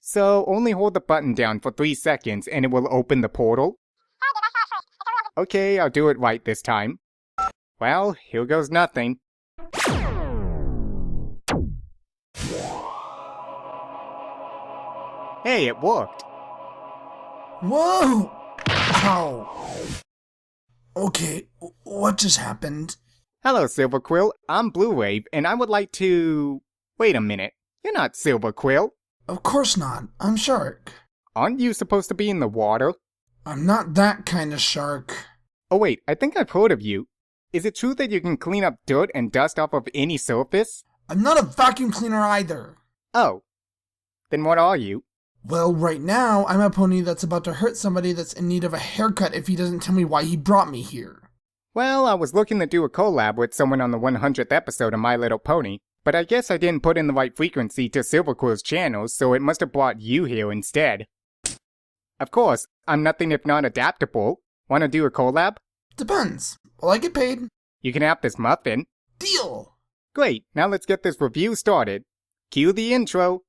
So only hold the button down for 3 seconds and it will open the portal. Okay, I'll do it right this time. Well, here goes nothing. Hey, it worked. Whoa! Ow! Okay, what just happened? Hello, Silver Quill. I'm Blue Rave, and I would like to... Wait a minute. You're not Silver Quill. Of course not. I'm Shark. Aren't you supposed to be in the water? I'm not that kind of shark. Oh wait, I think I've heard of you. Is it true that you can clean up dirt and dust off of any surface? I'm not a vacuum cleaner either. Oh. Then what are you? Well, right now, I'm a pony that's about to hurt somebody that's in need of a haircut if he doesn't tell me why he brought me here. Well, I was looking to do a collab with someone on the 100th episode of My Little Pony, but I guess I didn't put in the right frequency to Silver Quill's channel, so it must have brought you here instead. Of course, I'm nothing if not adaptable. Wanna do a collab? Depends. Will I get paid? You can have this muffin. Deal! Great, now let's get this review started. Cue the intro.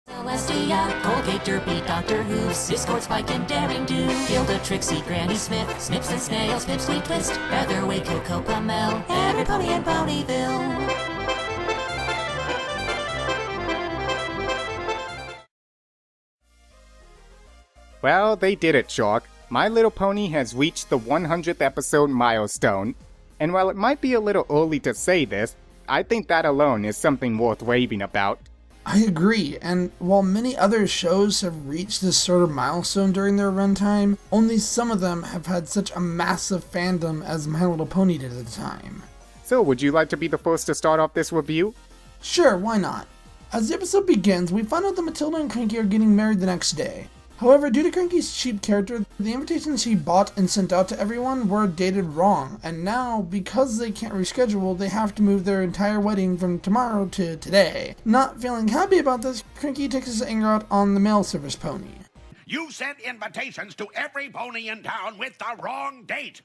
Celestia, Colgate, Derpy, Dr. Who's, Discord, Spike, and Daring Do, Gilda, Trixie, Granny Smith, Snips and Snails, Snip, Sweet Twist, Featherweight, Coco, Pamel, Everypony, and Ponyville. Well, they did it, Shark. My Little Pony has reached the 100th episode milestone. And while it might be a little early to say this, I think that alone is something worth raving about. I agree, and while many other shows have reached this sort of milestone during their runtime, only some of them have had such a massive fandom as My Little Pony did at the time. So, would you like to be the first to start off this review? Sure, why not? As the episode begins, we find out that Matilda and Cranky are getting married the next day. However, due to Cranky's cheap character, the invitations he bought and sent out to everyone were dated wrong, and now, because they can't reschedule, they have to move their entire wedding from tomorrow to today. Not feeling happy about this, Cranky takes his anger out on the mail service pony. You sent invitations to every pony in town with the wrong date.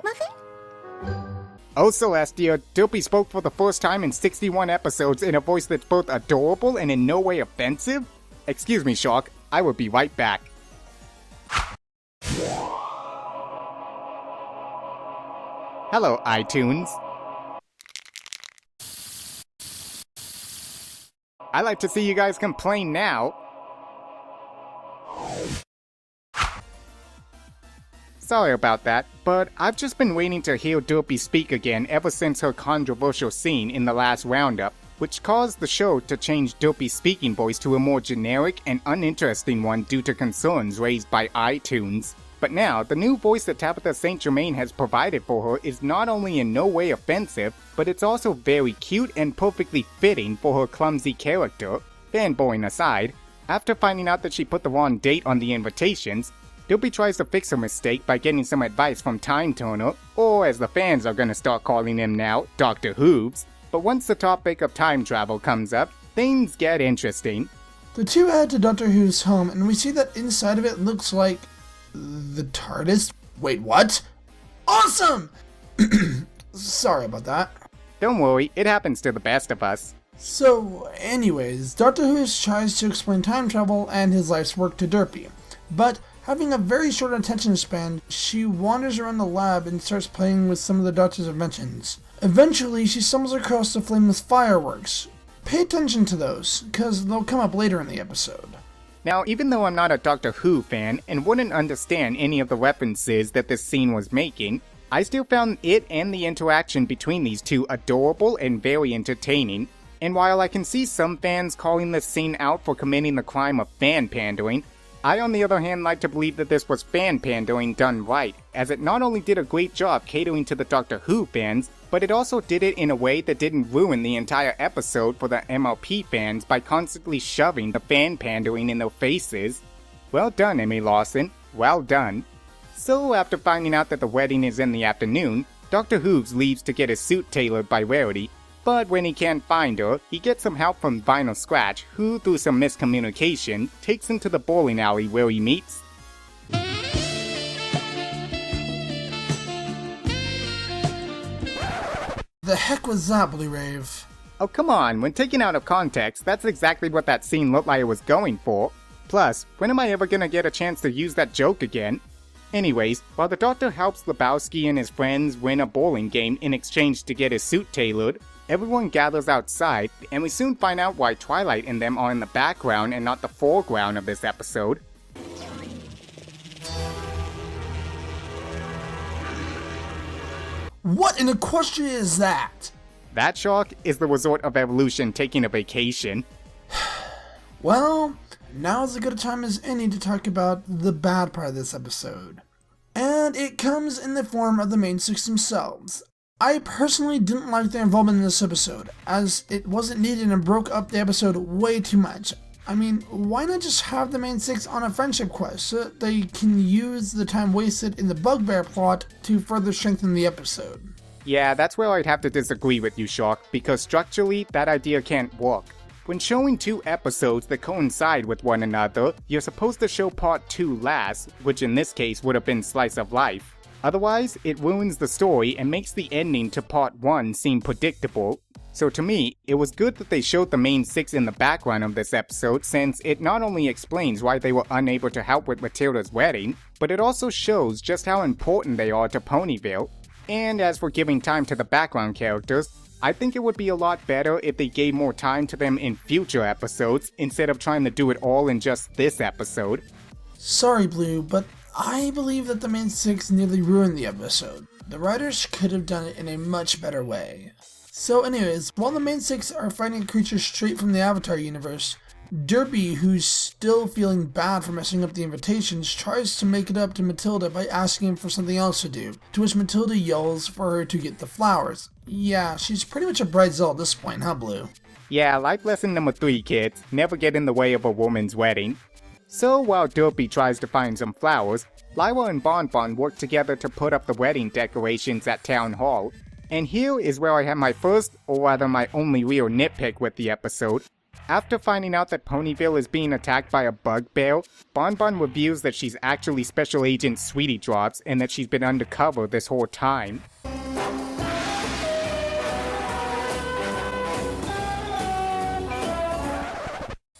Muffin? Oh, Celestia, Derpy spoke for the first time in 61 episodes in a voice that's both adorable and in no way offensive? Excuse me, Shark. I will be right back. Hello, iTunes. I like to see you guys complain now. Sorry about that, but I've just been waiting to hear Derpy speak again ever since her controversial scene in the last roundup, which caused the show to change Derpy's speaking voice to a more generic and uninteresting one due to concerns raised by iTunes. But now, the new voice that Tabitha St. Germain has provided for her is not only in no way offensive, but it's also very cute and perfectly fitting for her clumsy character. Fanboying aside, after finding out that she put the wrong date on the invitations, Derpy tries to fix her mistake by getting some advice from Time Turner, or as the fans are gonna start calling him now, Dr. Hooves. But once the topic of time travel comes up, things get interesting. The two head to Dr. Who's home, and we see that inside of it looks like the TARDIS? Wait, what? Awesome! Sorry about that. Don't worry, it happens to the best of us. So, anyways, Dr. Who's tries to explain time travel and his life's work to Derpy, but having a very short attention span, she wanders around the lab and starts playing with some of the Doctor's inventions. Eventually, she stumbles across the flameless fireworks. Pay attention to those, because they'll come up later in the episode. Now, even though I'm not a Doctor Who fan and wouldn't understand any of the references that this scene was making, I still found it and the interaction between these two adorable and very entertaining. And while I can see some fans calling this scene out for committing the crime of fan pandering, I on the other hand like to believe that this was fan pandering done right, as it not only did a great job catering to the Doctor Who fans, but it also did it in a way that didn't ruin the entire episode for the MLP fans by constantly shoving the fan pandering in their faces. Well done, Emmy Lawson. Well done. So after finding out that the wedding is in the afternoon, Dr. Hooves leaves to get his suit tailored by Rarity, but when he can't find her, he gets some help from Vinyl Scratch, who, through some miscommunication, takes him to the bowling alley where he meets The heck was that, Blue Rave? Oh come on, when taken out of context, that's exactly what that scene looked like it was going for. Plus, when am I ever gonna get a chance to use that joke again? Anyways, while the Doctor helps Lebowski and his friends win a bowling game in exchange to get his suit tailored, everyone gathers outside, and we soon find out why Twilight and them are in the background and not the foreground of this episode. What an equestria is that? That, Shark, is the resort of evolution taking a vacation. Well, now is as good a time as any to talk about the bad part of this episode. And it comes in the form of the main six themselves. I personally didn't like their involvement in this episode, as it wasn't needed and broke up the episode way too much. I mean, why not just have the main six on a friendship quest so that they can use the time wasted in the bugbear plot to further strengthen the episode? Yeah, that's where I'd have to disagree with you, Shark, because structurally, that idea can't work. When showing two episodes that coincide with one another, you're supposed to show part 2 last, which in this case would have been Slice of Life. Otherwise, it ruins the story and makes the ending to part 1 seem predictable. So to me, it was good that they showed the main six in the background of this episode, since it not only explains why they were unable to help with Matilda's wedding, but it also shows just how important they are to Ponyville. And as for giving time to the background characters, I think it would be a lot better if they gave more time to them in future episodes, instead of trying to do it all in just this episode. Sorry, Blue, but I believe that the main six nearly ruined the episode. The writers could have done it in a much better way. So anyways, while the main six are fighting creatures straight from the Avatar universe, Derpy, who's still feeling bad for messing up the invitations, tries to make it up to Matilda by asking him for something else to do, to which Matilda yells for her to get the flowers. Yeah, she's pretty much a bridezilla at this point, huh, Blue? Yeah, life lesson number 3, kids. Never get in the way of a woman's wedding. So while Derpy tries to find some flowers, Lyra and Bonbon work together to put up the wedding decorations at Town Hall. And here is where I have my first, or rather my only real nitpick with the episode. After finding out that Ponyville is being attacked by a bugbear, Bonbon reveals that she's actually Special Agent Sweetie Drops and that she's been undercover this whole time.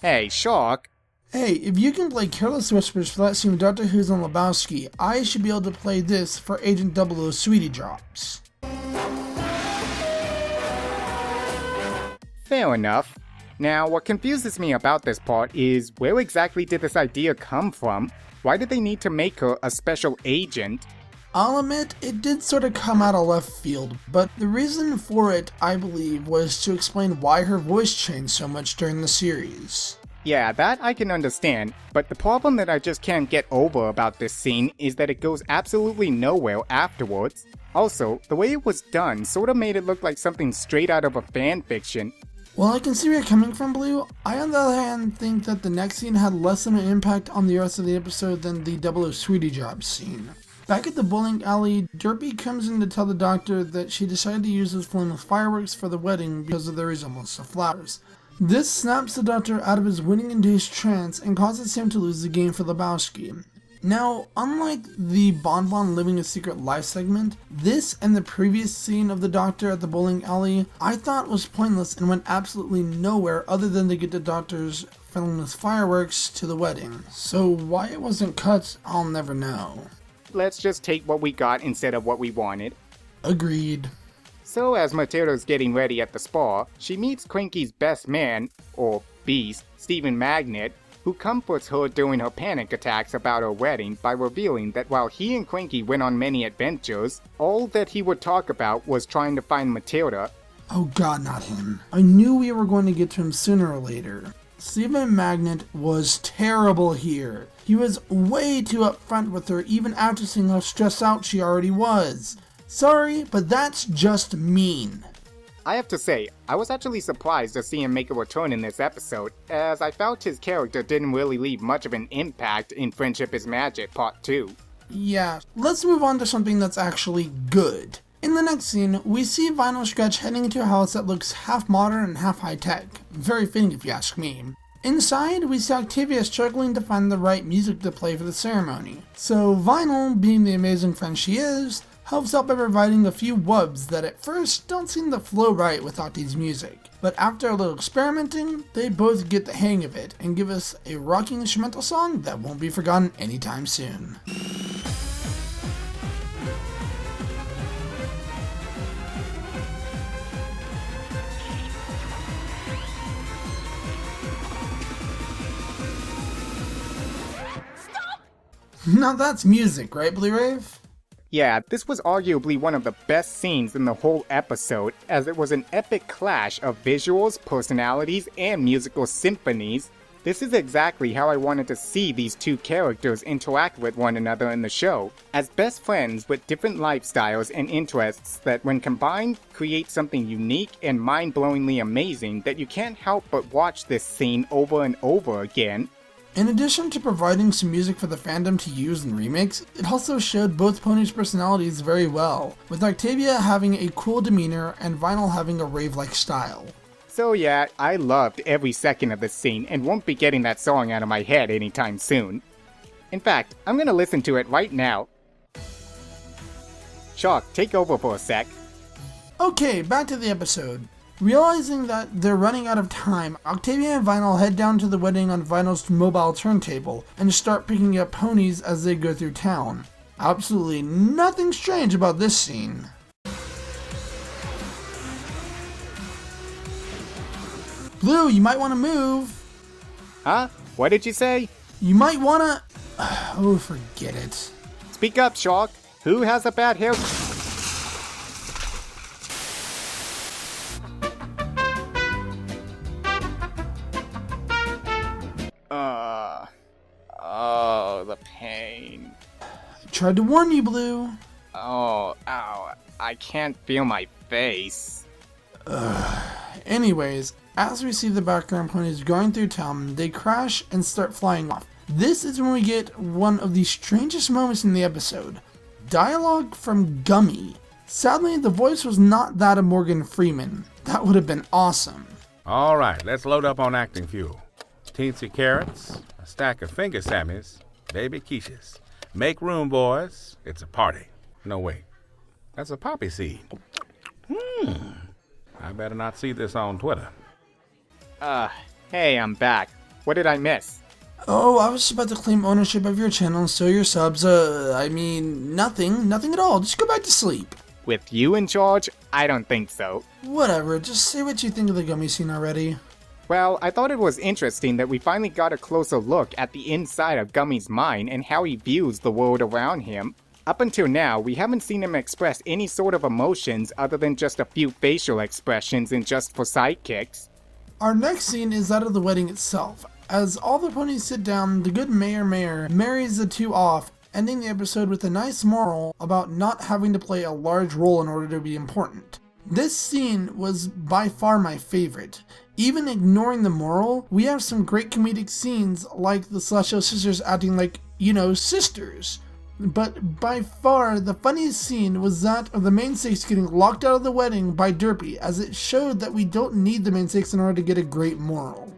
Hey, Shark. Hey, if you can play Careless Whispers for that scene with Dr. Who's on Lebowski, I should be able to play this for Agent 00 Sweetie Drops. Fair enough. Now, what confuses me about this part is, where exactly did this idea come from? Why did they need to make her a special agent? I'll admit, it did sort of come out of left field, but the reason for it, I believe, was to explain why her voice changed so much during the series. Yeah, that I can understand, but the problem that I just can't get over about this scene is that it goes absolutely nowhere afterwards. Also, the way it was done sort of made it look like something straight out of a fanfiction. Well, I can see where you're coming from, Blue. I, on the other hand, think that the next scene had less of an impact on the rest of the episode than the 00 Sweetie Drops scene. Back at the bowling alley, Derpy comes in to tell the Doctor that she decided to use those flameless fireworks for the wedding because of the resemblance to flowers. This snaps the Doctor out of his winning-induced trance and causes him to lose the game for Lebowski. Now, unlike the Bonbon Living a Secret Life segment, this and the previous scene of the Doctor at the bowling alley I thought was pointless and went absolutely nowhere other than to get the Doctor's flameless fireworks to the wedding. So why it wasn't cut, I'll never know. Let's just take what we got instead of what we wanted. Agreed. So as Matilda's getting ready at the spa, she meets Cranky's best man, or beast, Stephen Magnet, who comforts her during her panic attacks about her wedding by revealing that while he and Cranky went on many adventures, all that he would talk about was trying to find Matilda. Oh god, not him. I knew we were going to get to him sooner or later. Stephen Magnet was terrible here. He was way too upfront with her even after seeing how stressed out she already was. Sorry, but that's just mean. I have to say, I was actually surprised to see him make a return in this episode, as I felt his character didn't really leave much of an impact in Friendship is Magic Part 2. Yeah, let's move on to something that's actually good. In the next scene, we see Vinyl Scratch heading into a house that looks half modern and half high-tech. Very fitting if you ask me. Inside, we see Octavia struggling to find the right music to play for the ceremony. So Vinyl, being the amazing friend she is, helps out by providing a few wubs that at first don't seem to flow right with Octi's music. But after a little experimenting, they both get the hang of it and give us a rocking instrumental song that won't be forgotten anytime soon. Now that's music, right, Blue Rave? Yeah, this was arguably one of the best scenes in the whole episode, as it was an epic clash of visuals, personalities, and musical symphonies. This is exactly how I wanted to see these two characters interact with one another in the show, as best friends with different lifestyles and interests that when combined create something unique and mind-blowingly amazing that you can't help but watch this scene over and over again. In addition to providing some music for the fandom to use in remakes, it also showed both ponies' personalities very well, with Octavia having a cool demeanor and Vinyl having a rave-like style. So yeah, I loved every second of this scene and won't be getting that song out of my head anytime soon. In fact, I'm gonna listen to it right now. Chalk, take over for a sec. Okay, back to the episode. Realizing that they're running out of time, Octavia and Vinyl head down to the wedding on Vinyl's mobile turntable and start picking up ponies as they go through town. Absolutely nothing strange about this scene. Blue, you might want to move. Huh? What did you say? You might want to... Oh, forget it. Speak up, Chalk. Who has a bad hair? Oh, the pain. I tried to warn you, Blue. Oh, ow. I can't feel my face. Anyways, as we see the background ponies going through town, they crash and start flying off. This is when we get one of the strangest moments in the episode. Dialogue from Gummy. Sadly, the voice was not that of Morgan Freeman. That would have been awesome. Alright, let's load up on acting fuel. Teensy carrots, a stack of finger Sammys, baby quiches. Make room, boys. It's a party. No, wait. That's a poppy seed. I better not see this on Twitter. Hey, I'm back. What did I miss? Oh, I was about to claim ownership of your channel and steal your subs. Nothing at all. Just go back to sleep. With you in charge? I don't think so. Whatever, just say what you think of the Gummy scene already. Well, I thought it was interesting that we finally got a closer look at the inside of Gummy's mind and how he views the world around him. Up until now, we haven't seen him express any sort of emotions other than just a few facial expressions and just for sidekicks. Our next scene is that of the wedding itself. As all the ponies sit down, the good Mayor marries the two off, ending the episode with a nice moral about not having to play a large role in order to be important. This scene was by far my favorite. Even ignoring the moral, we have some great comedic scenes like the Celestial Sisters acting like, sisters. But by far, the funniest scene was that of the mainstakes getting locked out of the wedding by Derpy, as it showed that we don't need the mainstakes in order to get a great moral.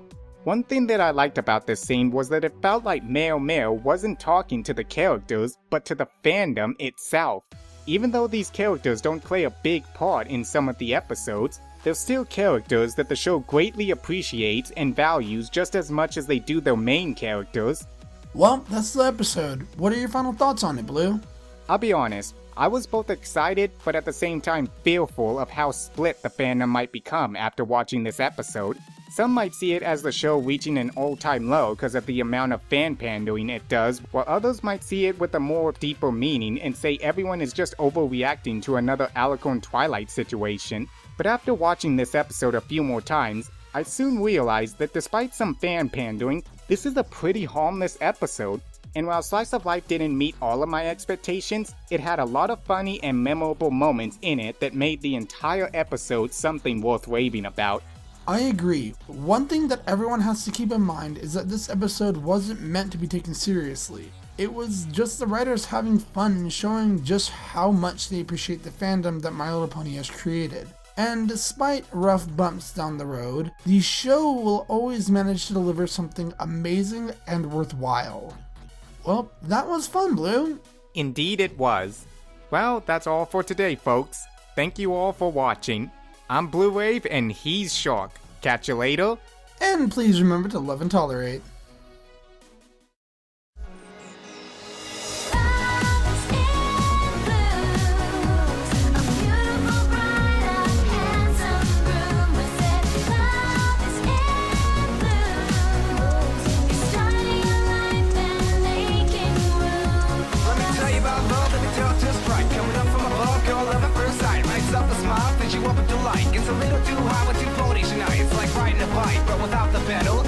One thing that I liked about this scene was that it felt like Mayo wasn't talking to the characters, but to the fandom itself. Even though these characters don't play a big part in some of the episodes, they're still characters that the show greatly appreciates and values just as much as they do their main characters. Well, that's the episode. What are your final thoughts on it, Blue? I'll be honest, I was both excited but at the same time fearful of how split the fandom might become after watching this episode. Some might see it as the show reaching an all-time low because of the amount of fan pandering it does, while others might see it with a more deeper meaning and say everyone is just overreacting to another Alicorn Twilight situation. But after watching this episode a few more times, I soon realized that despite some fan pandering, this is a pretty harmless episode. And while Slice of Life didn't meet all of my expectations, it had a lot of funny and memorable moments in it that made the entire episode something worth raving about. I agree. One thing that everyone has to keep in mind is that this episode wasn't meant to be taken seriously. It was just the writers having fun and showing just how much they appreciate the fandom that My Little Pony has created. And despite rough bumps down the road, the show will always manage to deliver something amazing and worthwhile. Well, that was fun, Blue. Indeed it was. Well, that's all for today, folks. Thank you all for watching. I'm Blue Rave and he's Shark. Catch you later. And please remember to love and tolerate. You up with delight. It's a little too high with 2 ponies tonight. It's like riding a bike, but without the pedal.